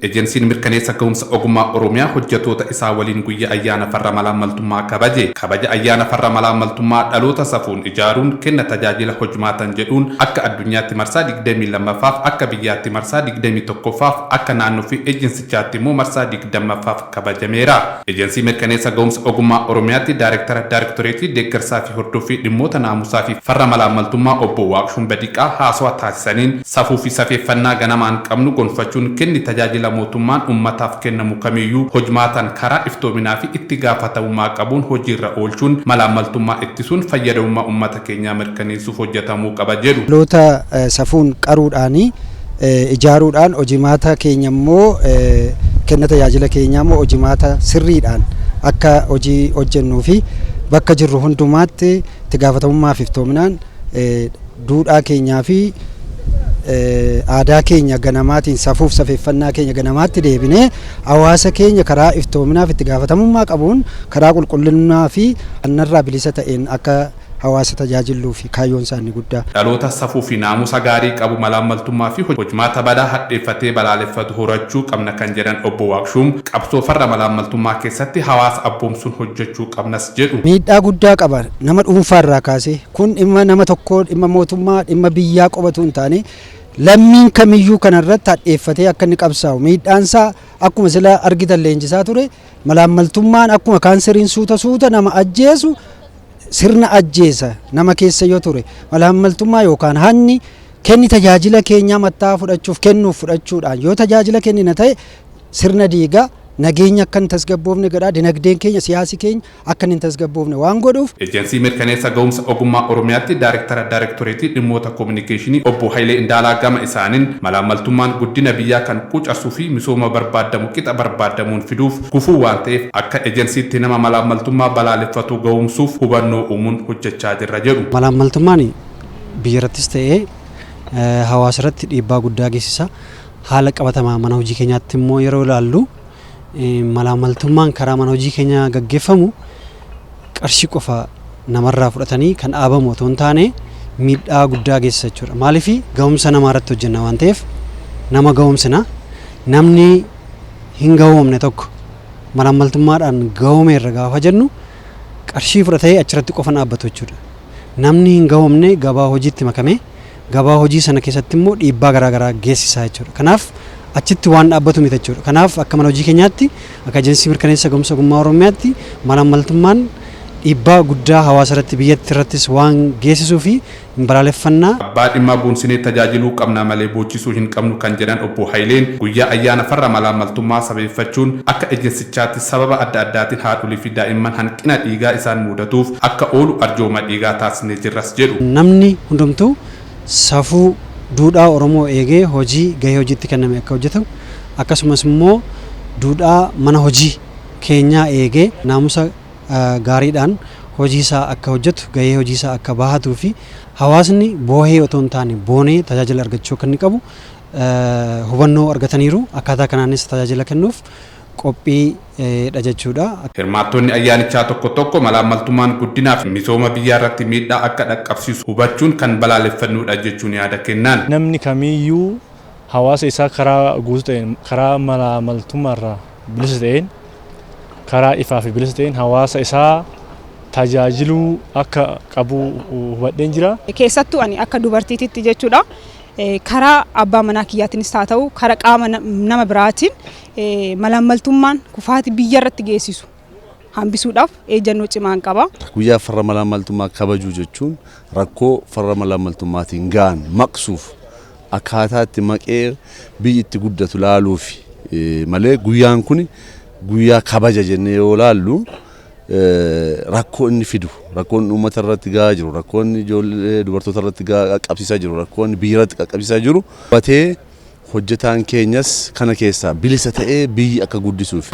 Ejensiin mirkaneessa ga'umsa ogummaa Oromiyaa hojjettoota isaa waliin guyyaa ayyaana farra malaamaltummaa kabaja ayyaana farra malaamaltummaa dhaloota safuun ijaaruun kenna tajaajila hojmaatan jedhuun akka addunyaatti marsaa 22ffaaf akka biyyaatti marsaa 21ffaaf akka naannoo fi ejensichaatti immoo marsaa 20ffaaf kabajameera. Ejensii mirkaneessa ga'umsa ogummaa Oromiyaatti Daarektoreetii deeggarsaa fi hordoffii dhimmoota naamusaa fi farra malaamaltummaa obbo Waaqshuun Badiqaa haasawaa taasisaniin safuu fi safeeffannaa ganamaan qabnu gonfachuun kenni tajaajila mootummaan ummataaf kennamu kamiyyuu hojmaatan karaa iftoominaa fi itti gaafatamummaa qabuun hojiirra oolchuun malaamaltummaa ittisuun fayyadamummaa ummata keenyaa mirkaneessuuf hojjetamuu qaba jedhu. Dhaloota safuun qaruudhaanii ijaaruudhaan hojimaata keenya immoo kenna tajaajila keenyaa immoo hojimaata sirriidhaan akka hojii hojjennuu fi bakka jirru hundumaatti itti gaafatamummaa fi iftoominaan duudhaa keenyaa fi aadaa keenya ganamaatiin safuuf safeeffannaa keenya ganamaatti deebinee hawaasa keenya karaa iftoominaa fi itti gaafatamummaa qabuun karaa qulqullinnaa fi annarraa bilisa ta'een akka hawaasa tajaajiluu fi kaayyoon isaanii guddaa. Dhaloota safuu fi naamusa gaarii qabu malaamaltummaa fi hojmaata badaa hadheeffatee balaaleffatu horachuu qabna kan jedhan obbo Waaqshuun qabsoo farra malaamaltummaa keessatti hawaasa abboomsuun hojjechuu qabnas jedhu. Miidhaa guddaa qaba nama dhuunfaarraa kaasee kun dhimma nama tokkoo dhimma mootummaa dhimma biyyaa qofatu hin taane lammiin kamiyyuu kanarratti hadheeffatee akka inni qabsaa'u miidhaansaa akkuma sila argitan leenjisaa ture malaamaltummaan akkuma kaanseriin suuta nama ajjeesu sirna ajjeesa nama keessa yoo ture malaamaltummaa yookaan hanni kenni tajaajila keenyaa mattaa fudhachuuf kennuuf fudhachuudhaan yoo tajaajila kennina ta'e sirna diigaa nageenya akka hin tasgabboofne godhaa dinagdeen keenya siyaasi keenya akka hin tasgabboofne waan godhuuf. Ejensii mirkaneessa ga'umsa ogummaa Oromiyaatti Daarektoreetii dhimmoota koominikeeshinii obbo Hayilee Indaalaa gama isaaniin malaamaltummaan guddina biyyaa kan quucarsuu fi misooma barbaadamu qixa barbaadamuun fiduuf gufuu waan ta'eef akka ejensiitti nama malaamaltummaa balaaleffatu ga'umsuuf hubannoo uumuun hojjechaa jirra jedhu. Malaamaltummaan biyyarrattis ta'ee hawaasarratti dhiibbaa guddaa geessisa. Haala qabatamaa mana hojii keenyaatti immoo yeroo ilaallu malaamaltummaan karaa mana hojii keenya gaggeeffamu qarshii qofa namarraa fudhatanii kan dhaabamu otoo hin taane miidhaa guddaa geessisa jechuudha. Maaliif ga'umsa namaa irratti hojjenna waan ta'eef nama ga'umsina namni hin ga'oomne tokko malaamaltummaadhaan ga'oome irra gaafa jennu qarshii fudhatee achirratti qofa dhaabbatu jechuudha. Namni hin ga'oomne gabaa hojiitti makamee gabaa hojii sana keessatti immoo dhiibbaa garaagaraa geessisaa jechuudha. Kanaaf achitti waan dhaabbatu miti jechuudha. Kanaaf akka mana hojii keenyaatti akka ejensii mirkaneessa ga'umsa ogummaa Oromiyaatti malaamaltummaan dhiibbaa guddaa hawaasa irratti biyyatti irrattis waan geessisuu fi hin balaaleffannaa. Abbaa dhimmaa boonsinee tajaajiluu qabna malee boochisuu hin qabnu kan jedhan obbo Hayileen guyyaa ayyaana farra malaamaltummaa sabeeffachuun akka ejensichaatti sababa adda addaatiin haadholii fi daa'imman hanqina dhiigaa isaan mudatuuf akka oolu arjooma dhiigaa taasisnee jirras jedhu. Namni hundumtuu safuu duudhaa Oromoo eegee hojii gahee hojiitti kenname akka hojjetamu akkasumas immoo duudhaa mana hojii keenyaa eegee naamusa gaariidhaan hojii isaa akka hojjetu gahee hojii isaa akka bahatuu fi hawaasni boohee otoo hin taane boonee tajaajila argachuu akka inni qabu hubannoo argataniiru akkaataa kanaanis tajaajila kennuuf qophiidha jechuudha. Hirmaattonni ayyaanichaa tokko malaamaltummaan guddinaa fi misooma biyyaa irratti miidhaa akka dhaqqabsiisu hubachuun kan balaaleffannuudha jechuun yaada kennan. Namni kamiyyuu hawaasa isaa karaa guutuu ta'een karaa malaamaltummaarraa bilisa ta'een karaa ifaa fi bilisa ta'een hawaasa isaa tajaajiluu akka qabu hubadheen jira. Keessattuu ani akka dubartiititti jechuudha. Karaa abbaa manaa kiyyaatiinis haa ta'u karaa qaama nama biraatiin malaamaltummaan kufaatii biyya irratti geessisu hambisuudhaaf ejjennoo cimaa qaba. Guyyaa farra malaamaltummaa kabajuu jechuun rakkoo farra malaamaltummaatiin ga'an maqsuuf akkaataa itti maqee biyyi itti guddatu laaluuf malee guyyaan kun guyyaa kabaja jennee yoo laallu rakkoo inni fidu rakkoon uummata irratti gahaa jiru rakkoon ijoollee dubartoota irratti qaqqabsiisaa jiru rakkoon biyya irratti qaqqabsiisaa jiru batee hojjetaan keenyas kana keessaa bilisa ta'ee biyyi akka guddisuuf.